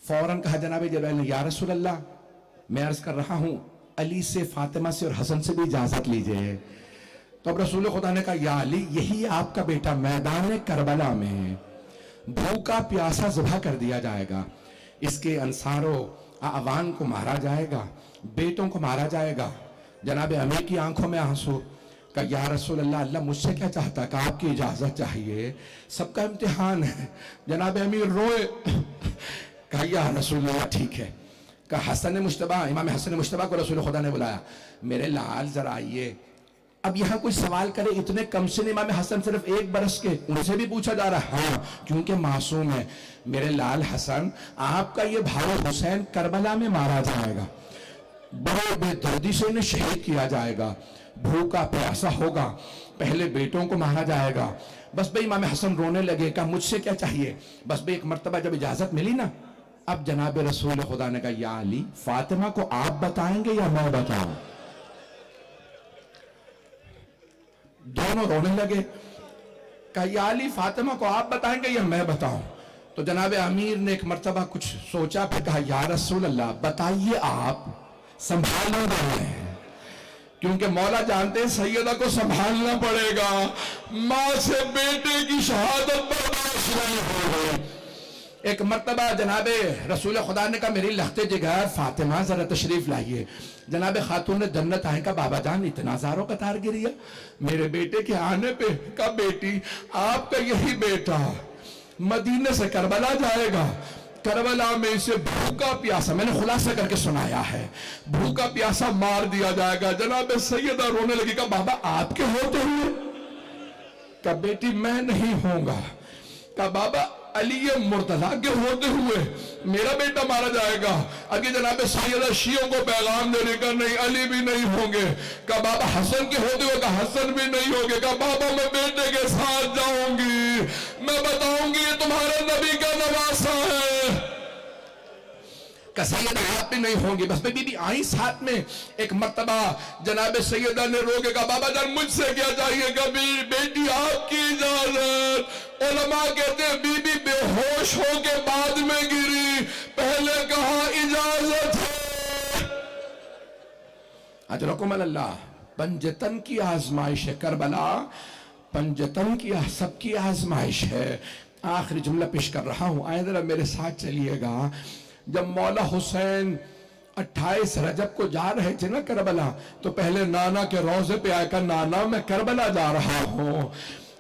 فوراً کہا جناب جبرائیل نے یا رسول اللہ میں عرض کر رہا ہوں علی سے, فاطمہ سے اور حسن سے بھی اجازت لیجئے. تو اب رسول خدا نے کہا یا علی, یہی آپ کا بیٹا میدان کربلا میں بھوکا پیاسا ذبح کر دیا جائے گا. اس کے انصاروں اعوان کو مارا جائے گا, بیٹوں کو مارا جائے گا. جناب امیر کی آنکھوں میں آنسو. کہا یا رسول اللہ, اللہ مجھ سے کیا چاہتا ہے, کہ آپ کی اجازت چاہیے, سب کا امتحان ہے. جناب امیر روئے. کہا یا رسول اللہ ٹھیک ہے. کہا حسن مجتبیٰ, امام حسن مجتبیٰ کو رسول خدا نے بلایا, میرے لال ذرا آئیے. اب یہاں کوئی سوال کرے, اتنے کم سن امام حسن صرف 1 برس کے, ان سے بھی پوچھا جا رہا ہے, ہاں کیونکہ معصوم ہے. میرے لال حسن, آپ کا یہ بھائی حسین کربلا میں مارا جائے گا, بڑے بے دردی سے انہیں شہید کیا جائے گا, بھوکا پیاسا ہوگا, پہلے بیٹوں کو مارا جائے گا. بس بھئی امام حسن رونے لگے. کہا مجھ سے کیا چاہیے, بس بھئی ایک مرتبہ جب اجازت ملی نا اب جناب رسول خدا نے کہا یا علی فاطمہ کو آپ بتائیں گے یا میں بتاؤں؟ دونوں رونے لگے. کہا یا علی فاطمہ کو آپ بتائیں گے یا میں بتاؤں؟ تو جناب امیر نے ایک مرتبہ کچھ سوچا پھر کہا یا رسول اللہ بتائیے آپ، سنبھالنا ہے. کیونکہ مولا جانتے ہیں سیدہ کو سنبھالنا پڑے گا. ماں سے بیٹے کی شہادت برداشت نہیں ہو گئی. ایک مرتبہ جناب رسول خدا نے کہا میری لخت جگر فاطمہ ذرا تشریف لائیے. جناب خاتون جنت آئیں کا بابا جان اتنا زاروں قطار گری ہے میرے بیٹے کے آنے پہ. کہا بیٹی آپ کا یہی بیٹا مدینے سے کربلا جائے گا. کربلا میں اسے بھوکا پیاسا، میں نے خلاصہ کر کے سنایا ہے، بھوکا پیاسا مار دیا جائے گا. جناب سیدہ رونے لگی. کہا بابا آپ کے ہوتے ہوئے؟ کہا بیٹی میں نہیں ہوں گا. کہا بابا علی مرتضیٰ کے ہوتے ہوئے میرا بیٹا مارا جائے گا. اگے جناب سیدہ شیعوں کو پیغام دینے کا نہیں علی بھی نہیں ہوں گے. کہا بابا حسن کے ہوتے ہوئے؟ کہا حسن بھی نہیں ہوں گے. کہا بابا میں بیٹے کے ساتھ جاؤں گی، میں بتاؤں گی یہ تمہارے نبی کا نواسا ہے. کہ سیدہ آپ بھی نہیں ہوں گی. بس بی بی آئی ساتھ میں. ایک مرتبہ جناب سیدہ نے رو کے کہا بابا جان مجھ سے کیا چاہیے؟ کبھی بیٹی آپ کی اجازت. علماء کہتے ہیں بی بی بے ہوش ہو کے بعد میں گری، پہلے کہا اجازت ہے. اجرکم اللہ. پنجتن کی آزمائش ہے کربلا، پنجتن کی سب کی آزمائش ہے. آخری جملہ پیش کر رہا ہوں، آئے ذرا میرے ساتھ چلیے گا. جب مولا حسین 28 رجب کو جا رہے تھے نا کربلا، تو پہلے نانا کے روضے پہ آئے. کہا نانا میں کربلا جا رہا ہوں.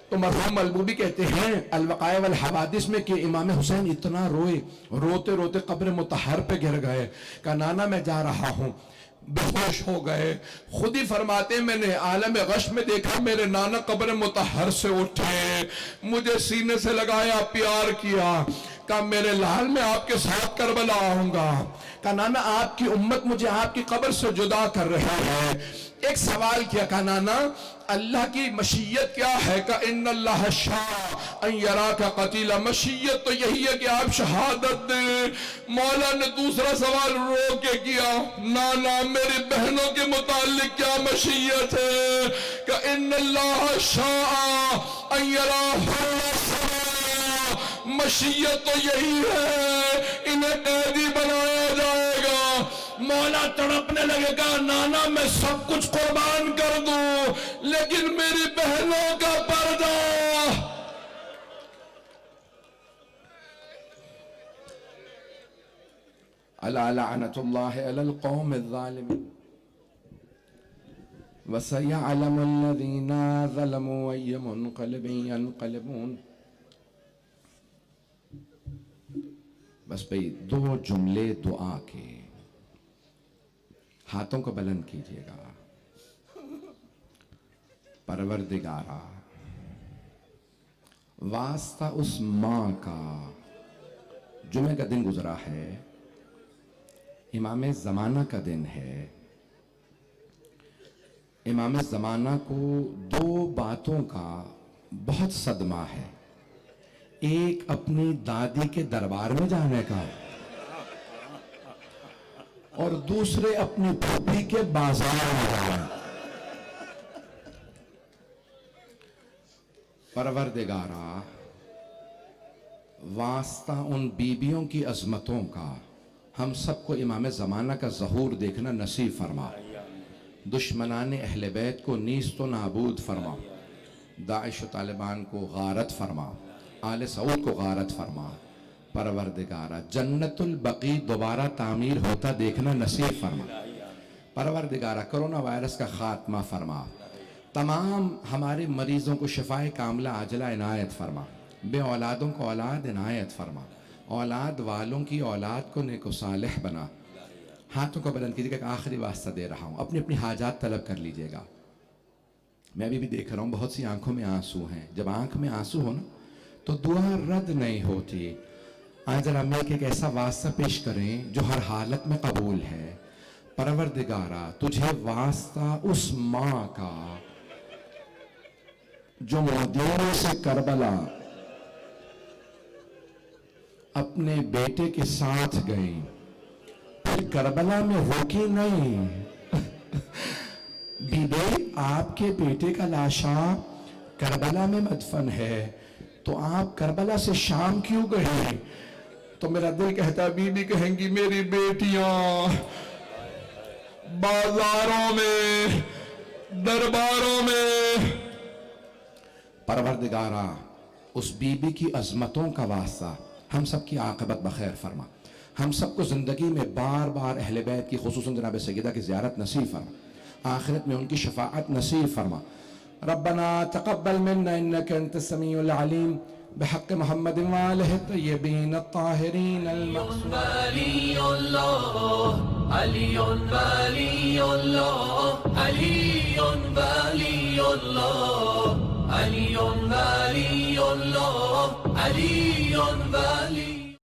تو مرحوم ملبوبی کہتے ہیں الوقائع والحوادث میں کہ امام حسین اتنا روئے، روتے روتے قبر مطہر پہ گر گئے. کہا نانا میں جا رہا ہوں. بے ہوش ہو گئے. خود ہی فرماتے ہیں میں نے عالم غش میں دیکھا میرے نانا قبر مطہر سے اٹھے، مجھے سینے سے لگایا، پیار کیا. کہا میرے لال میں آپ کے ساتھ کربلا آؤں گا. کہا نانا آپ کی امت مجھے آپ کی قبر سے جدا کر رہی ہے. ایک سوال کیا. کہا نانا اللہ کی مشیت کیا ہے؟ کہ ان اللہ شاء ان یراک قتیلا. مشیت تو یہی ہے کہ آپ شہادت دیں. مولا نے دوسرا سوال رو کے کیا. نانا میری بہنوں کے متعلق کیا مشیت ہے؟ کہ ان اللہ شاء ان یراک. مشیت تو یہی ہے انہیں قیدی بنایا جائے گا. مولا تڑپنے لگے گا نانا میں سب کچھ قربان کر دوں لیکن میری بہنوں کا پردہ. الا لعنت اللہ علی القوم الظالمین وسيعلم الذين ظلموا أي منقلب ينقلبون. بس بھئی 2 جملے دعا کے، ہاتھوں کو بلند کیجئے گا. پروردگارا واسطہ اس ماں کا، جمعہ کا دن گزرا ہے، امام زمانہ کا دن ہے. امام زمانہ کو 2 باتوں کا بہت صدمہ ہے. ایک اپنی دادی کے دربار میں جانے کا، اور دوسرے اپنی پھوپھی کے بازار میں جانا. پروردگارا واسطہ ان بیبیوں کی عظمتوں کا، ہم سب کو امام زمانہ کا ظہور دیکھنا نصیب فرما. دشمنان اہل بیت کو نیست و نابود فرما. داعش و طالبان کو غارت فرما. آل سعود کو غارت فرما. پروردگارہ جنت البقیع دوبارہ تعمیر ہوتا دیکھنا نصیب فرما. پروردگارہ کرونا وائرس کا خاتمہ فرما. تمام ہمارے مریضوں کو شفائے کاملہ عاجلہ عنایت فرما. بے اولادوں کو اولاد عنایت فرما. اولاد والوں کی اولاد کو نیک و صالح بنا. ہاتھوں کو بلند کیجیے گا. ایک آخری واسطہ دے رہا ہوں، اپنی اپنی حاجات طلب کر لیجئے گا. میں ابھی بھی دیکھ رہا ہوں بہت سی آنکھوں میں آنسو ہیں. جب آنکھ میں آنسو ہو نا تو دعا رد نہیں ہوتی. آج ذرا مل کے ایسا واسطہ پیش کریں جو ہر حالت میں قبول ہے. پروردگارہ تجھے واسطہ اس ماں کا جو مدینے سے کربلا اپنے بیٹے کے ساتھ گئی، پھر کربلا میں روکی نہیں. بی بی آپ کے بیٹے کا لاشا کربلا میں مدفن ہے تو آپ کربلا سے شام کیوں گئے؟ تو میرا دل کہتا بی بی کہیں گی میری بیٹیاں بازاروں میں درباروں میں. پروردگارا اس بی بی کی عظمتوں کا واسطہ ہم سب کی عاقبت بخیر فرما. ہم سب کو زندگی میں بار بار اہل بیت کی خصوصاً جناب سیدہ کی زیارت نصیب فرما، آخرت میں ان کی شفاعت نصیب فرما. ربنا تقبل منا انك انت السميع العليم بحق محمد وآله الطيبين الطاهرين المعصومين. ولي الله علي ولي الله علي ولي الله علي ولي الله علي ولي